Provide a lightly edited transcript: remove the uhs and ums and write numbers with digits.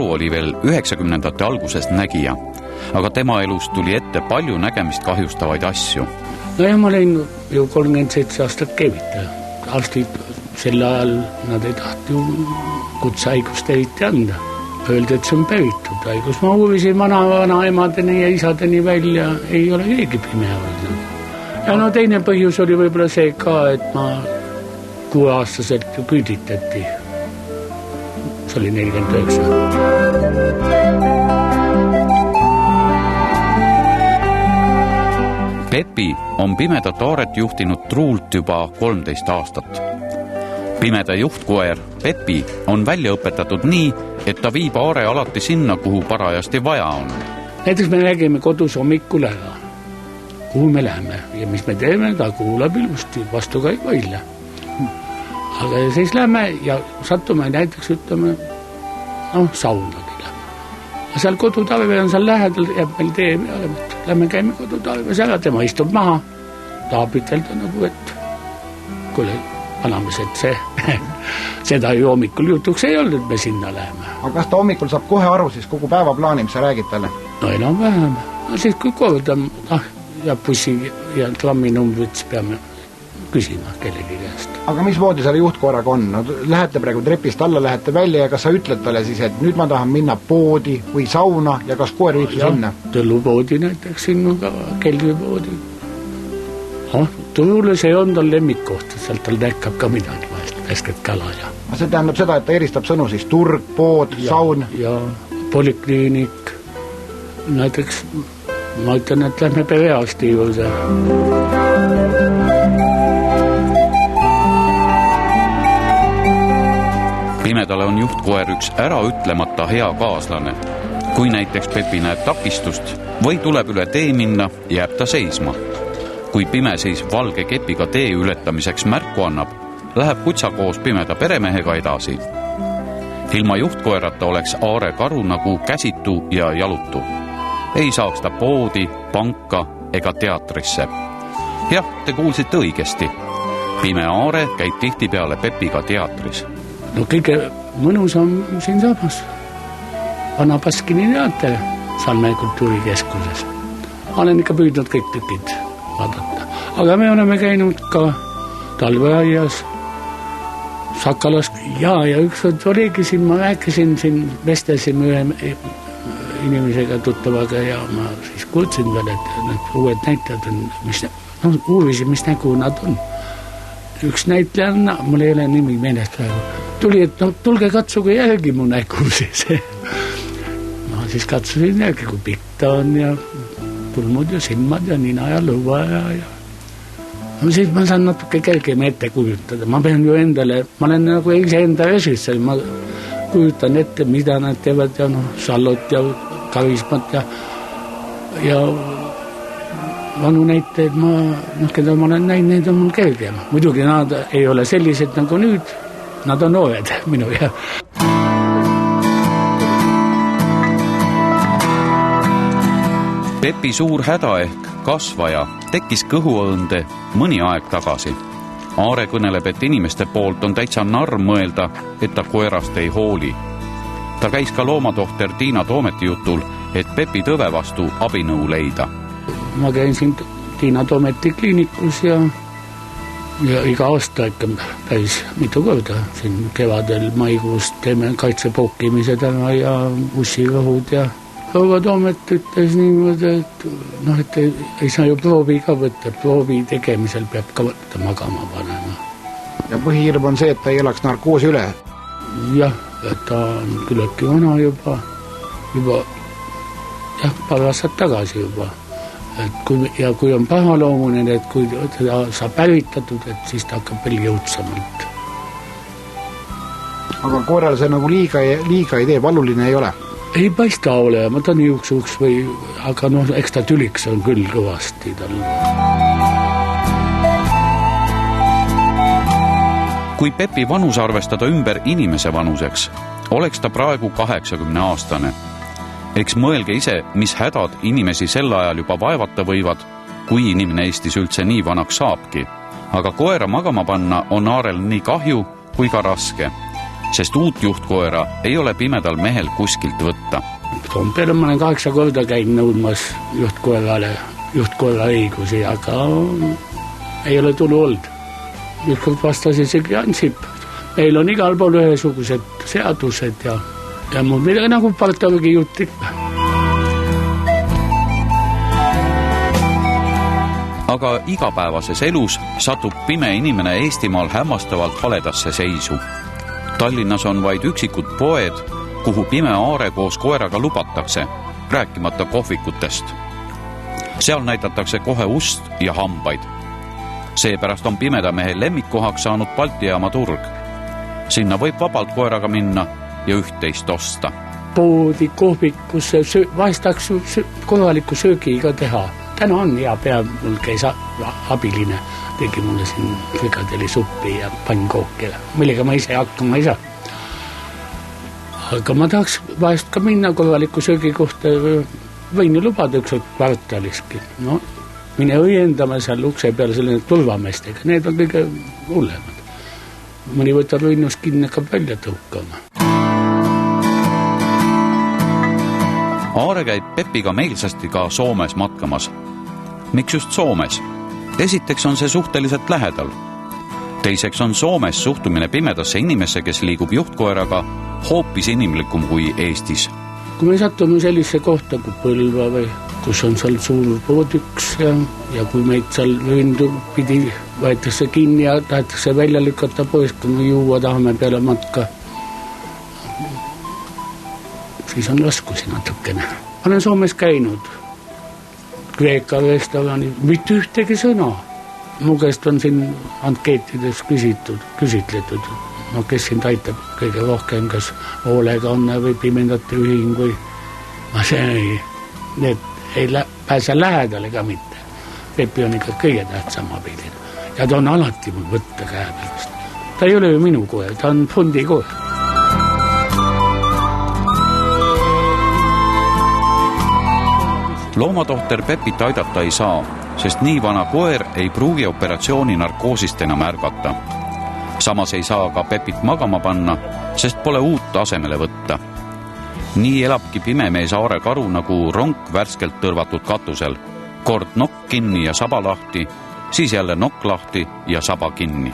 Karu oli veel 90ndate algusest nägija, aga tema elus tuli ette palju nägemist kahjustavaid asju. No ja ma olin ju 37 aastat keevitaja. Arstid sel ajal nad ei tahti ju kutsehaigust eriti anda. Öeldi, et see on päritud haigus. Ma uurisin vanaemadeni ja isadeni välja, ei ole keegi pimea olnud. Ja no teine põhjus oli võib-olla see ka, et ma 6-aastaselt ju küüditati. See oli 49. Pepi on Pimedat Aaret juhtinud truult juba 13 aastat. Pimeda juhtkoer Pepi on välja õpetatud nii, et ta viib Aare alati sinna, kuhu parajasti vaja on. Näiteks me räägime kodus hommikul ära, kuhu me läheme ja mis me teeme, ta kuulab ilusti, vastu ka ei vaidle. Aga siis lähme ja sattume näiteks, ütleme, saunagi lähme. Seal kodutalve on seal lähedal, jääb meil tee peale, lähme käime kodutalves ära, tema istub maha, tahab ütelda nagu, et kuule, vanames, et seda ju hommikul jutuks ei olnud, et me sinna läheme. Aga kas ta hommikul saab kohe aru siis kogu päevaplaani, mis sa räägid talle? No enam-vähem. Siis kui kordan, ja bussi ja trammi numbrit, siis peame küsima kellegi käest. Aga mis moodi selle juhtkoeraga on? No, lähete praegu trepist alla, lähete välja ja kas sa ütled talle siis, et nüüd ma tahan minna poodi või sauna ja kas koer viib sinna? Tõllupoodi näiteks sinna, kelvipoodi. Turule see on tal lemmikkoht, sealt tal näkkab ka midagi vahest kala ja. See tähendab seda, et ta eristab sõnu siis turg, pood, saun? Ja polikliinik. Näiteks ma ütlen, et lähme perearsti juurde. Pimedale on juhtkoer üks äraütlemata hea kaaslane. Kui näiteks Pepi näeb takistust või tuleb üle tee minna, jääb ta seisma. Kui pime siis valge kepiga tee ületamiseks märku annab, läheb kutsa koos Pimeda peremehega edasi. Ilma juhtkoerata oleks Aare Karu nagu käsitu ja jalutu. Ei saaks ta poodi, panka ega teatrisse. Jah, te kuulsite õigesti. Pime Aare käib tihtipeale Pepiga teatris. No kõige mõnus on siin saabas. Vana Baskini teater Salme kultuurikeskuses. Olen ikka püüdnud kõik tükid vaadata. Aga me oleme käinud ka talveaias, Sakalas. Ja ükskord oligi siin, ma rääkisin siin, vestelsin ühe inimesega tuttavaga ja ma siis kuulsin veel, et need uued näitajad on, uurisin, mis nägu nad on. Üks näitleja, mul ei ole nimi meeles praegu, tuli, et tulge katsuge järgi mu nägu siis. Ma siis katsusin järgi, kui pikk ta on ja pulmud ja silmad ja nina ja lõua ja siis ma saan natuke kergem ette kujutada. Ma pean ju endale, ma olen nagu enda režissöör, ma kujutan ette, mida nad teevad ja Sallot ja Karismat ja vanu näiteid, keda ma olen näinud, need on mul kergem. Muidugi nad ei ole sellised nagu nüüd, nad on noored minu ja. Pepi suur häda ehk kasvaja tekkis kõhuõõnde mõni aeg tagasi. Aare kõneleb, et inimeste poolt on täitsa narr mõelda, et ta koerast ei hooli. Ta käis ka loomatohter Tiina Toometi jutul, et Pepi tõve vastu abinõu leida. Ma käin siin Tiina Toometi kliinikus ja iga aasta ikka päris mitu korda. Siin kevadel maikuus teeme kaitsepokkimised ja bussirõhud ja Proua Toomet ütles niimoodi, et ei saa ju proovi ka võtta. Proovi tegemisel peab ka võtta magama panema. Ja põhihirm on see, et ta ei elaks narkoosi üle? Jah, et ta on küllaltki vana juba paar aastat tagasi juba. Ja kui on pahaloomuline, et kui teda saab ärvitatud, et siis ta hakkab veel jõudsamalt. Aga koeral see nagu liiga ei tee, valuline ei ole? Ei paista ole, ma ta niuksuks aga eks ta tüliks on küll kõvasti tal. Kui Pepi vanus arvestada ümber inimese vanuseks, oleks ta praegu 80-aastane. Eks mõelge ise, mis hädad inimesi sel ajal juba vaevata võivad, kui inimene Eestis üldse nii vanaks saabki. Aga koera magama panna on Aarel nii kahju kui ka raske. sest uut juhtkoera ei ole pimedal mehel kuskilt võtta. Toompeal ma olen 8 korda käinud nõudmas juhtkoera õigusi, aga ei ole tulu olnud. Ükskord vastas isegi Ansip. Meil on igal pool ühesugused seadused ja mul midagi nagu partavägi jutt ikka. Aga igapäevases elus satub pime inimene Eestimaal hämmastavalt haledasse seisu. Tallinnas on vaid üksikud poed, kuhu pime aare koos koeraga lubatakse, rääkimata kohvikutest. Seal näidatakse kohe ust ja hambaid. Seepärast on pimeda mehe lemmikkohaks saanud Balti jaama turg. Sinna võib vabalt koeraga minna ja üht-teist osta. Poodi, kohvikusse, vahestaks korraliku söögiga teha. Täna on hea pea, mul käis abiline, tegi mulle siin frikadelisuppi ja pannkooki, millega ma ise hakkama ei saa. Aga ma tahaks vahest ka minna korraliku söögi kohta, võin ju lubada üks kvartaliski. No, mine õiendame seal ukse peal selline turvameestega, need on kõige hullemad. Mõni võtab õinnus kinni, hakkab välja tõukama. Aare käib Pepiga meelsasti ka Soomes matkamas. Miks just Soomes? Esiteks on see suhteliselt lähedal. Teiseks on Soomes suhtumine pimedasse inimesse, kes liigub juhtkoeraga, hoopis inimlikum kui Eestis. Kui me sattume sellise kohta kui Põlva või kus on seal suur poodüks ja kui meid seal ründu pidi võetakse kinni ja tahetakse välja lükata poes, kui me juua tahame peale matka, siis on raskusi natukene. Ma olen Soomes käinud Kreeka restorani, mitte ühtegi sõna. Mu käest on siin ankeetides küsitletud, no kes sind aitab kõige rohkem, kas hoolekanne või pimedate ühing või need ei pääse lähedale ka mitte. Pepi on ikka kõige tähtsam abiline ja ta on alati mul võtta käe pärast. Ta ei ole ju minu koer, ta on fondi koer. Loomatohter Pepit aidata ei saa, sest nii vana koer ei pruugi operatsiooni narkoosist enam ärgata. Samas ei saa ka Pepit magama panna, sest pole uut asemele võtta. Nii elabki pimemees Aare karu nagu ronk värskelt tõrvatud katusel. Kord nokk kinni ja saba lahti, siis jälle nokk lahti ja saba kinni.